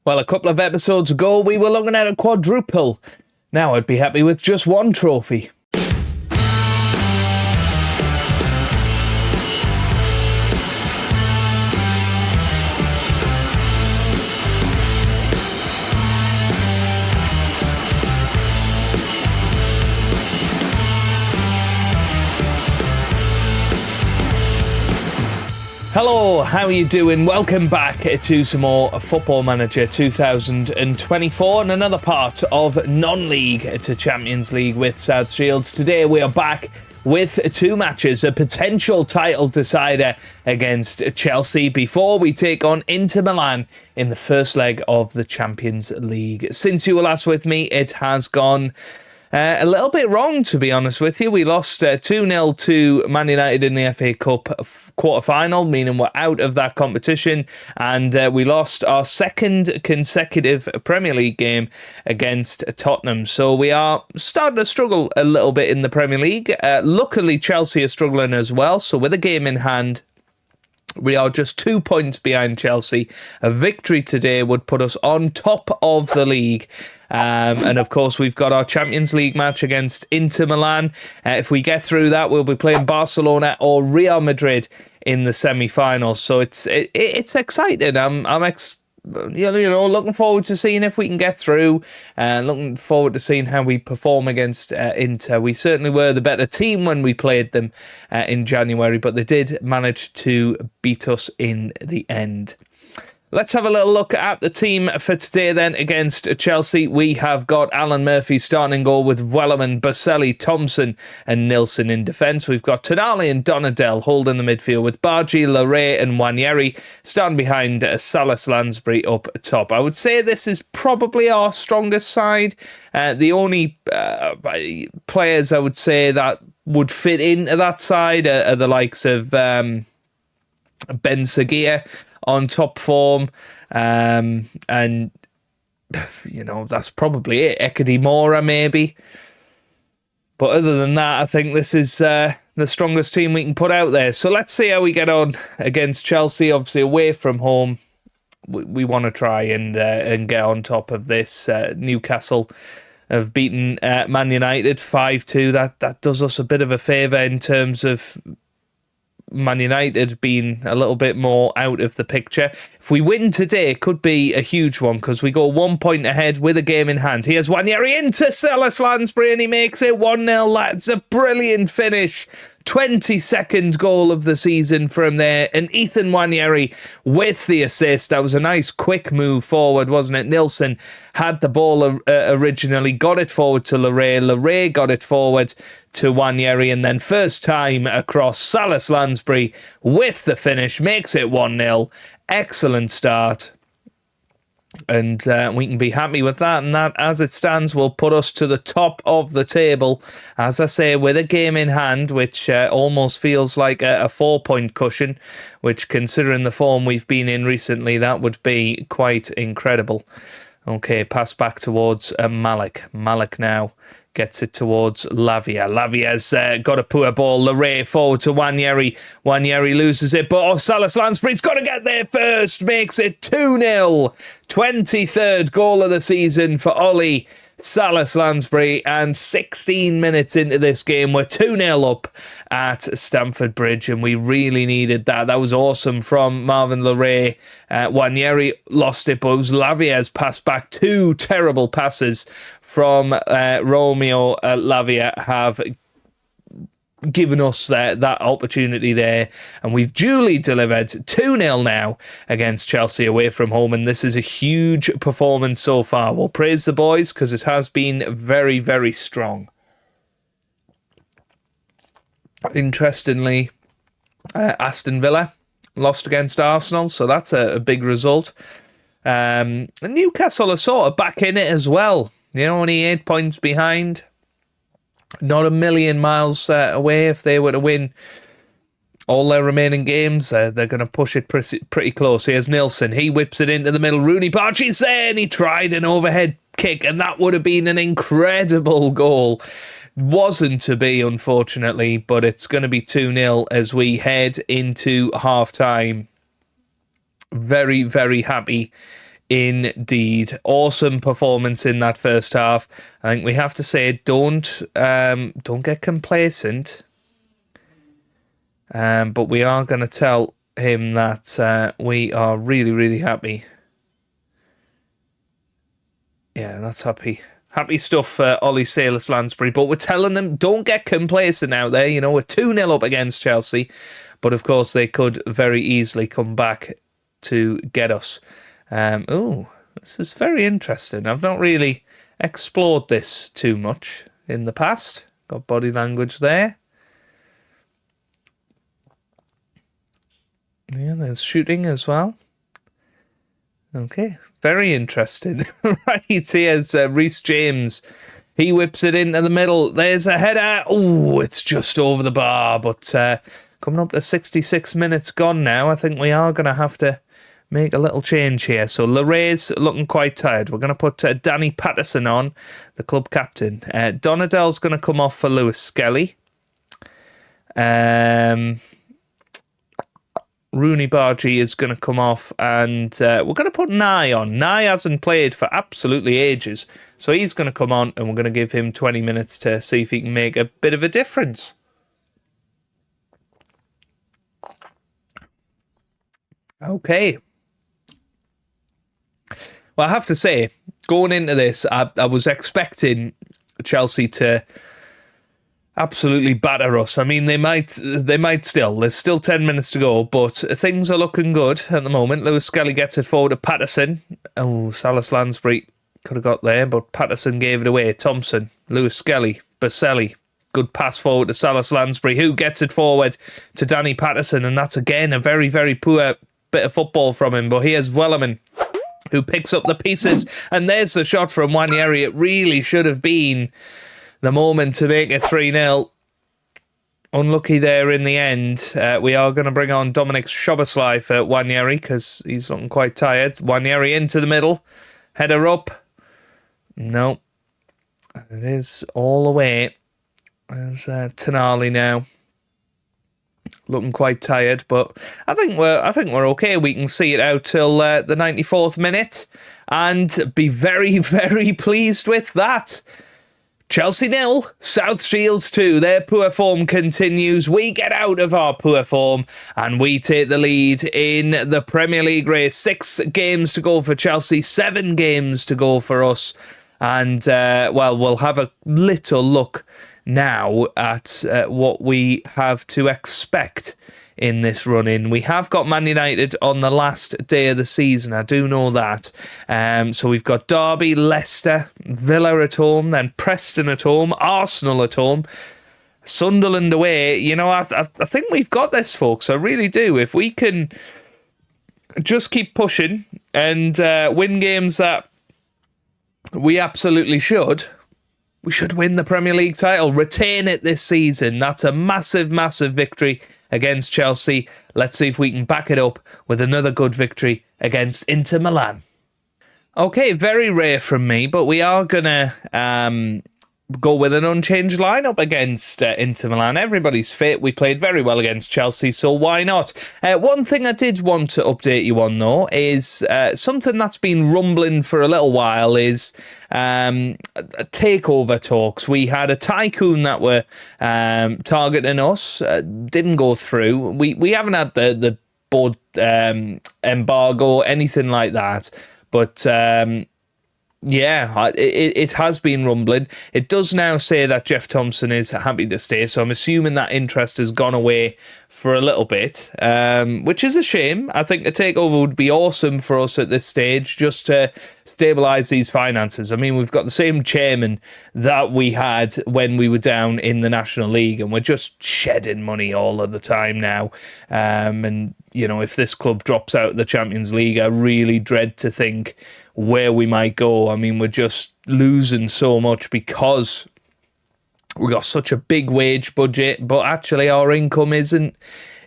Well, a couple of episodes ago, we were looking at a quadruple. Now I'd be happy with just one trophy. Hello, how are you doing? Welcome back to some more Football Manager 2024 and another part of non-league to Champions League with South Shields. Today we are back with two matches, a potential title decider against Chelsea before we take on Inter Milan in the first leg of the Champions League. Since you were last with me, it has gone a little bit wrong, to be honest with you. We lost 2-0 to Man United in the FA Cup quarter-final, meaning we're out of that competition, and we lost our second consecutive Premier League game against Tottenham. So we are starting to struggle a little bit in the Premier League. Luckily, Chelsea are struggling as well, so with a game in hand, we are just 2 points behind Chelsea. A victory today would put us on top of the league. And of course, we've got our Champions League match against Inter Milan. If we get through that, we'll be playing Barcelona or Real Madrid in the semi-finals. So it's exciting. I'm looking forward to seeing if we can get through. Looking forward to seeing how we perform against Inter. We certainly were the better team when we played them in January, but they did manage to beat us in the end. Let's have a little look at the team for today then against Chelsea. We have got Alan Murphy starting goal with Wellerman, Baselli, Thompson and Nilsson in defence. We've got Tonali and Donadell holding the midfield with Bargi, Larray and Nwaneri starting behind Salas Lansbury up top. I would say this is probably our strongest side. The only players I would say that would fit into that side are the likes of Ben Seguir on top form, and that's probably it. Ekedy Mora maybe, but other than that, I think this is the strongest team we can put out there. So let's see how we get on against Chelsea. Obviously away from home, we want to try and get on top of this. Newcastle have beaten Man United 5-2. That does us a bit of a favour in terms of Man United being a little bit more out of the picture. If we win today, it could be a huge one because we go 1 point ahead with a game in hand. Here's Nwaneri into Salas Lansbury and he makes it 1-0. That's a brilliant finish. 22nd goal of the season from there, and Ethan Nwaneri with the assist. That was a nice quick move forward, wasn't it? Nilsson had the ball originally, got it forward to Larray. Larray got it forward to Nwaneri, and then first time across, Salas Lansbury with the finish, makes it 1-0. Excellent start. And we can be happy with that, and that, as it stands, will put us to the top of the table, as I say, with a game in hand, which almost feels like a 4-point cushion, which, considering the form we've been in recently, that would be quite incredible. Okay, pass back towards Malik. Malik now gets it towards Lavia. Lavia's got a poor ball. Larray forward to Nwaneri. Nwaneri loses it, but Salas Lansbury's got to get there first. Makes it 2-0. 23rd goal of the season for Ollie Salas Lansbury, and 16 minutes into this game, we're 2-0 up at Stamford Bridge, and we really needed that. That was awesome from Marvin Larray. Nwaneri lost it, but it was Lavia's pass back. Two terrible passes from Romeo Lavia have given us that opportunity there, and we've duly delivered 2-0 now against Chelsea away from home, and this is a huge performance so far. We'll praise the boys because it has been very, very strong. Interestingly, Aston Villa lost against Arsenal, so that's a big result. And Newcastle are sort of back in it as well. Only 8 points behind. Not a million miles away. If they were to win all their remaining games, they're going to push it pretty close. Here's Nilsson. He whips it into the middle. Rooney Bargi's there, and he tried an overhead kick, and that would have been an incredible goal. Wasn't to be, unfortunately, but it's going to be 2-0 as we head into half-time. Very, very happy indeed. Awesome performance in that first half. I think we have to say, don't get complacent. But we are going to tell him that we are really, really happy. Yeah, that's happy. Happy stuff for Ollie Salis-Lansbury. But we're telling them, don't get complacent out there. You know, we're 2-0 up against Chelsea. But of course, they could very easily come back to get us. This is very interesting. I've not really explored this too much in the past. Got body language there. Yeah, there's shooting as well. Okay, very interesting. Right, here's Reece James. He whips it into the middle. There's a header. Oh, it's just over the bar. But coming up to 66 minutes gone now, I think we are going to have to make a little change here. So Laray's looking quite tired. We're going to put Danny Patterson on, the club captain. Donadell's going to come off for Lewis Skelly. Rooney Bargy is going to come off, and we're going to put Nye on. Nye hasn't played for absolutely ages, so he's going to come on, and we're going to give him 20 minutes to see if he can make a bit of a difference. Okay. Well, I have to say, going into this, I was expecting Chelsea to absolutely batter us. I mean, they might still. There's still 10 minutes to go, but things are looking good at the moment. Lewis Skelly gets it forward to Patterson. Oh, Salis-Lansbury could have got there, but Patterson gave it away. Thompson, Lewis Skelly, Baselli. Good pass forward to Salis-Lansbury, who gets it forward to Danny Patterson, and that's again a very, very poor bit of football from him. But here's Wellerman, who picks up the pieces, and there's the shot from Nwaneri. It really should have been the moment to make it 3-0. Unlucky there in the end. We are going to bring on Dominic Szoboszlai for Nwaneri because he's looking quite tired. Nwaneri into the middle. Header up. No. It is all the way. There's Tonali now. Looking quite tired, but I think we're okay. We can see it out till the 94th minute and be very, very pleased with that. Chelsea 0, South Shields 2. Their poor form continues. We get out of our poor form and we take the lead in the Premier League race. 6 games to go for Chelsea, 7 games to go for us. And, we'll have a little look now at what we have to expect in this run-in. We have got Man United on the last day of the season, I do know that. So we've got Derby, Leicester, Villa at home, then Preston at home, Arsenal at home, Sunderland away. You know, I think we've got this, folks. I really do. If we can just keep pushing and win games that we absolutely should, we should win the Premier League title, retain it this season. That's a massive, massive victory against Chelsea. Let's see if we can back it up with another good victory against Inter Milan. Okay, very rare from me, but we are going to go with an unchanged lineup against Inter Milan. Everybody's fit. We played very well against Chelsea, so why not? One thing I did want to update you on, though, is something that's been rumbling for a little while is takeover talks. We had a tycoon that were targeting us. Didn't go through. We haven't had the board embargo, anything like that. But yeah, it has been rumbling. It does now say that Jeff Thompson is happy to stay, so I'm assuming that interest has gone away for a little bit, which is a shame. I think a takeover would be awesome for us at this stage, just to stabilise these finances. I mean, we've got the same chairman that we had when we were down in the National League, and we're just shedding money all of the time now. And, you know, if this club drops out of the Champions League, I really dread to think where we might go. I mean, we're just losing so much because we got such a big wage budget, but actually our income isn't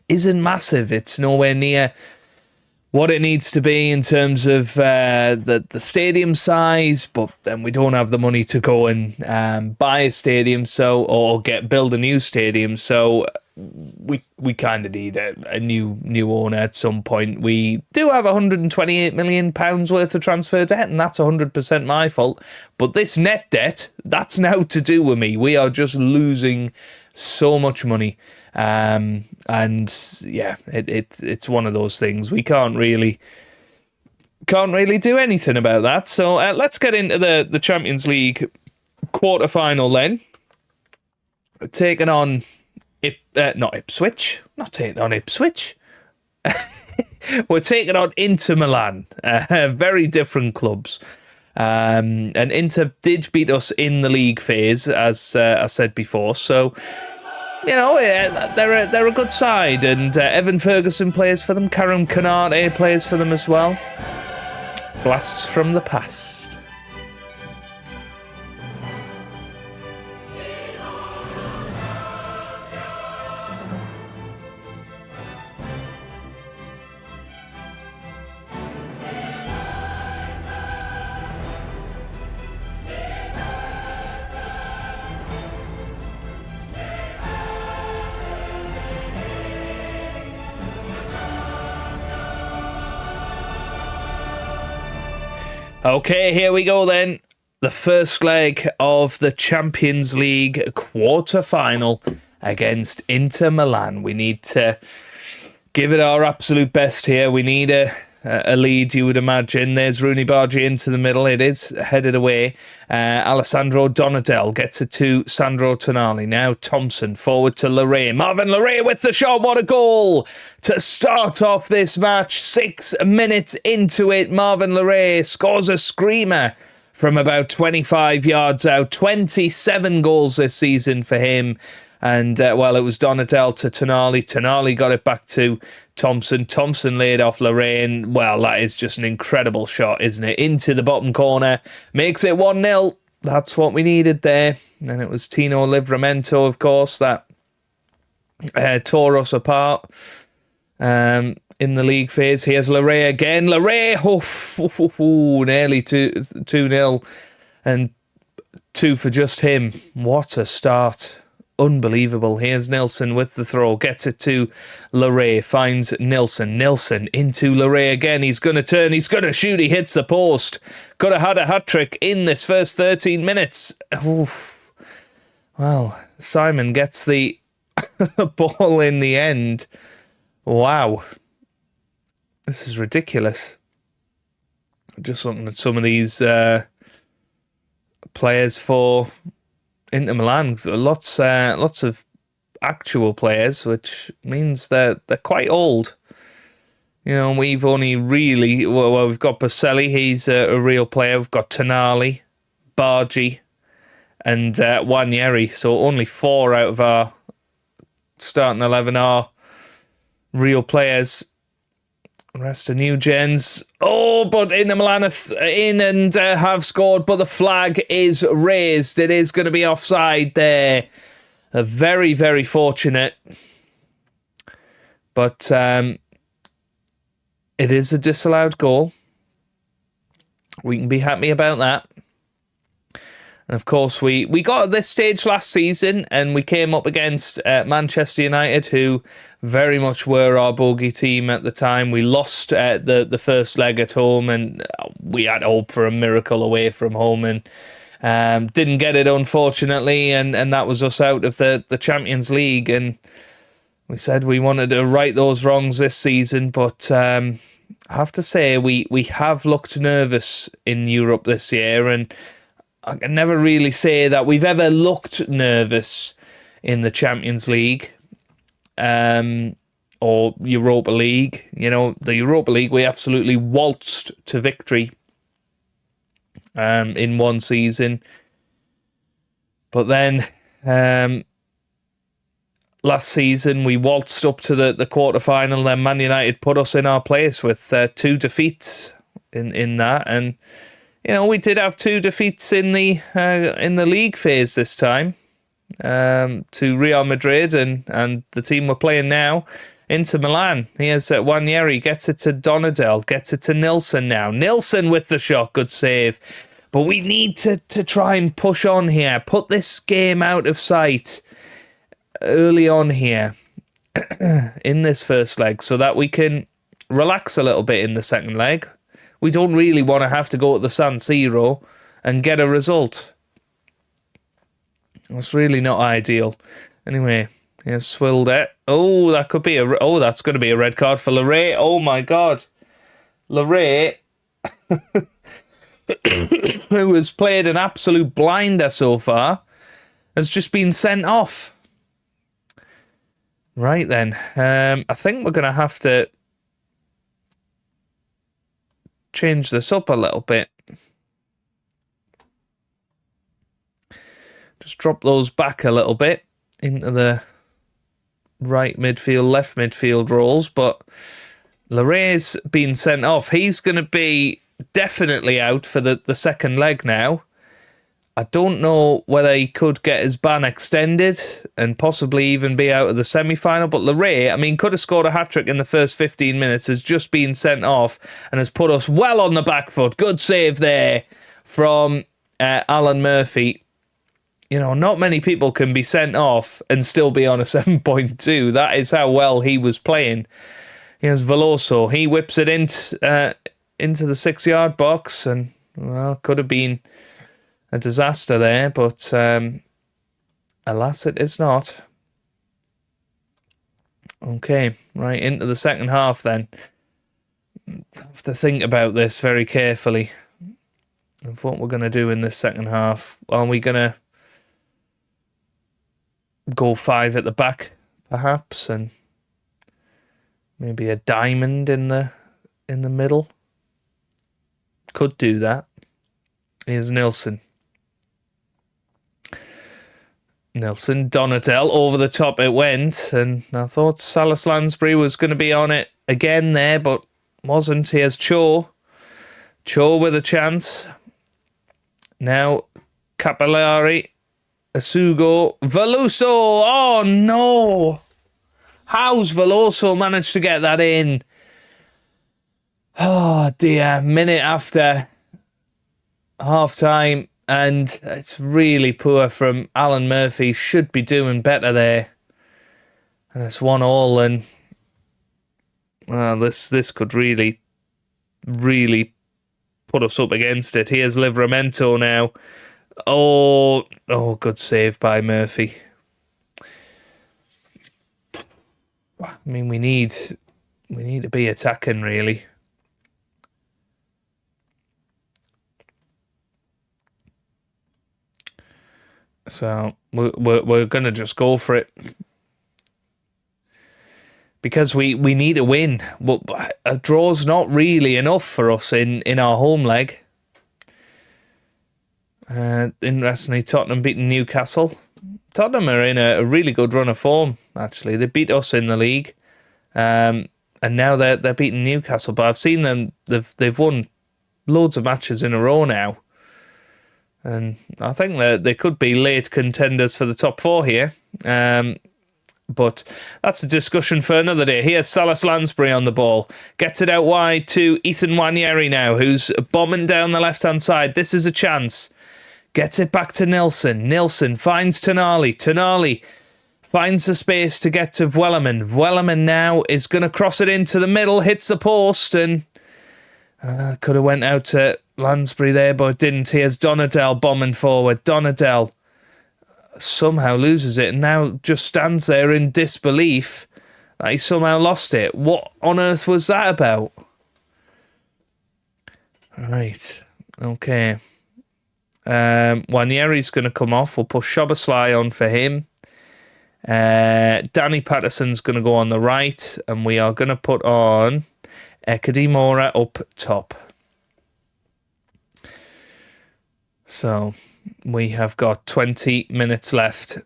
massive. It's nowhere near what it needs to be in terms of the stadium size, but then we don't have the money to go and buy a stadium, or build a new stadium. So we kind of need a new owner at some point. We do have £128 million worth of transfer debt, and that's 100% my fault. But this net debt, that's now to do with me. We are just losing so much money. And yeah, it's one of those things. We can't really do anything about that. So let's get into the Champions League quarter-final then. Taking on not Ipswich. Not taking on Ipswich. We're taking on Inter Milan. Very different clubs. And Inter did beat us in the league phase, as I said before. So, you know, they're a good side. And Evan Ferguson plays for them. Karim Konate plays for them as well. Blasts from the past. Okay, here we go then. The first leg of the Champions League quarter-final against Inter Milan. We need to give it our absolute best here. We need a lead, you would imagine. There's Rooney Bargi into the middle. It is headed away. Alessandro Donadel gets it to Sandro Tonali. Now Thompson forward to Loré. Marvin Loré with the shot. What a goal to start off this match. 6 minutes into it, Marvin Loré scores a screamer from about 25 yards out. 27 goals this season for him. And, well, it was Donadel to Tonali. Tonali got it back to Thompson. Thompson laid off Lorraine. Well, that is just an incredible shot, isn't it? Into the bottom corner. Makes it 1-0. That's what we needed there. And it was Tino Livramento, of course, that tore us apart in the league phase. Here's Lorraine again. Lorraine, nearly 2-0. And 2 for just him. What a start. Unbelievable. Here's Nilsson with the throw. Gets it to Loré. Finds Nilsson. Nilsson into Loré again. He's going to turn. He's going to shoot. He hits the post. Could have had a hat-trick in this first 13 minutes. Oof. Well, Simon gets the ball in the end. Wow. This is ridiculous. Just looking at some of these players for Inter Milan, lots of actual players, which means they're quite old. You know, we've only really we've got Baselli, he's a real player. We've got Tonali, Bargi, and Wanyeri. So only 4 out of our starting 11 are real players. The rest are new gens. Oh, but Inter Milan are in and have scored, but the flag is raised. It is going to be offside there. Very, very fortunate. But it is a disallowed goal. We can be happy about that. And of course, we got at this stage last season and we came up against Manchester United, who very much were our bogey team at the time. We lost the first leg at home and we had hope for a miracle away from home and didn't get it, unfortunately. And that was us out of the Champions League. And we said we wanted to right those wrongs this season, but I have to say we have looked nervous in Europe this year, and I can never really say that we've ever looked nervous in the Champions League or Europa League. You know, the Europa League, we absolutely waltzed to victory in one season. But then last season, we waltzed up to the quarter-final. Then Man United put us in our place with 2 defeats in that. And you know, we did have 2 defeats in the league phase this time to Real Madrid and the team we're playing now, Inter Milan. Here's Wanyeri, gets it to Donadel, gets it to Nilsson now. Nilsson with the shot, good save. But we need to try and push on here, put this game out of sight early on here. in this first leg so that we can relax a little bit in the second leg. We don't really want to have to go to the San Siro and get a result. That's really not ideal. Anyway, here's Swilled it. Oh, that could be that's going to be a red card for Larray. Oh my God. Larray, who has played an absolute blinder so far, has just been sent off. Right then. I think we're going to have to change this up a little bit. Just drop those back a little bit into the right midfield, left midfield roles. But Larray's been sent off. He's going to be definitely out for the second leg now. I don't know whether he could get his ban extended and possibly even be out of the semi-final. But Larray, I mean, could have scored a hat-trick in the first 15 minutes, has just been sent off and has put us well on the back foot. Good save there from Alan Murphy. You know, not many people can be sent off and still be on a 7.2. That is how well he was playing. Here's Veloso. He whips it into the 6-yard box and, well, could have been a disaster there, but alas, it is not. Okay, right, into the second half then. Have to think about this very carefully of what we're going to do in this second half. Are we going to go 5 at the back, perhaps, and maybe a diamond in the middle? Could do that. Here's Nilsson. Donatel, over the top it went, and I thought Salas Lansbury was going to be on it again there, but wasn't. Here's Cho with a chance. Now Capillari, Asugo, Veloso. Oh no! How's Veloso managed to get that in? Oh dear, minute after half time. And it's really poor from Alan Murphy. Should be doing better there. And it's 1-1. And well, this could really, really put us up against it. Here's Livramento now. Oh, good save by Murphy. I mean, we need to be attacking, really. So we're going to just go for it. Because we need a win. But a draw's not really enough for us in our home leg. Interestingly, Tottenham beating Newcastle. Tottenham are in a really good run of form, actually. They beat us in the league. And now they're beating Newcastle. But I've seen them, they've won loads of matches in a row now. And I think that they could be late contenders for the top 4 here. But that's a discussion for another day. Here's Salas Lansbury on the ball. Gets it out wide to Ethan Nwaneri now, who's bombing down the left-hand side. This is a chance. Gets it back to Nilsson. Nilsson finds Tonali. Tonali finds the space to get to Wellerman. Wellerman now is going to cross it into the middle, hits the post, and could have went out to Lansbury there, but didn't. Here's Donadell bombing forward. Donadell somehow loses it and now just stands there in disbelief that he somehow lost it. What on earth was that about? Right. Okay. Nwaneri's going to come off. We'll push Szoboszlai on for him. Danny Patterson's going to go on the right, and we are going to put on Ekedy Mora up top. So we have got 20 minutes left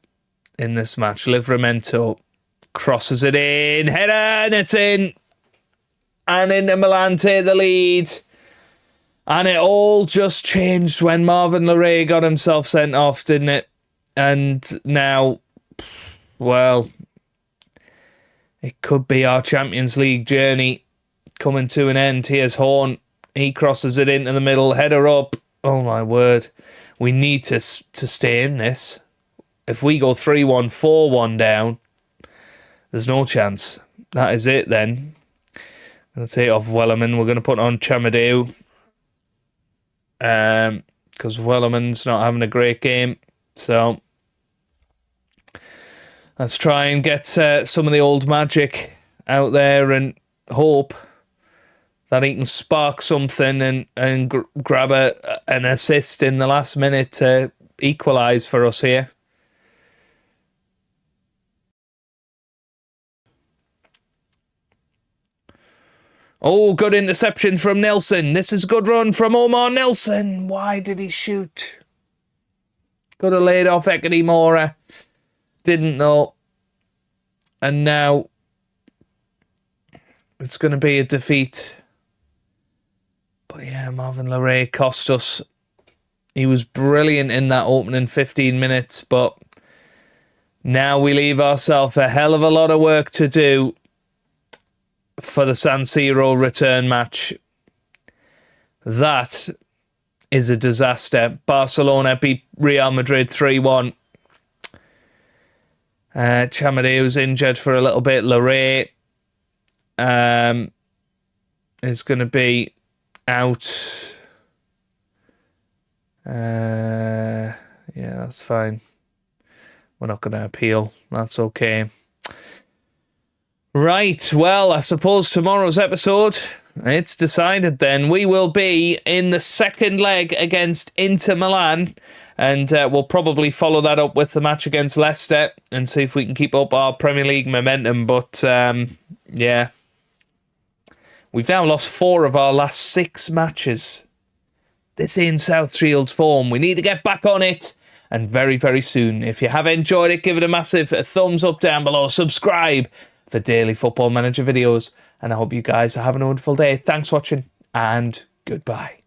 in this match. Livramento crosses it in, header, and it's in. And Inter Milan take the lead. And it all just changed when Marvin Larray got himself sent off, didn't it? And now, well, it could be our Champions League journey coming to an end. Here's Horn. He crosses it into the middle, header up. Oh my word. We need to stay in this. If we go 3-1, 4-1 down, There's no chance. That is it then. I'm going to take off Wellerman. We're going to put on Chamadeu. Because Wellerman's not having a great game. So let's try and get some of the old magic out there and hope that he can spark something and grab an assist in the last minute to equalise for us here. Oh, good interception from Nelson. This is a good run from Omar Nelson. Why did he shoot? Could have laid off Ekedy Mora. Didn't though. And now it's going to be a defeat. But yeah, Marvin Larray cost us. He was brilliant in that opening 15 minutes. But now we leave ourselves a hell of a lot of work to do for the San Siro return match. That is a disaster. Barcelona beat Real Madrid 3-1. Chamadeu's injured for a little bit. Larray is going to be out. Yeah, that's fine. We're not going to appeal. That's okay. Right, well, I suppose tomorrow's episode, it's decided then. We will be in the second leg against Inter Milan, and we'll probably follow that up with the match against Leicester and see if we can keep up our Premier League momentum. But, yeah, we've now lost 4 of our last 6 matches. This ain't Southshield's form. We need to get back on it, and very, very soon. If you have enjoyed it, give it a massive thumbs up down below. Subscribe for daily Football Manager videos. And I hope you guys are having a wonderful day. Thanks for watching, and goodbye.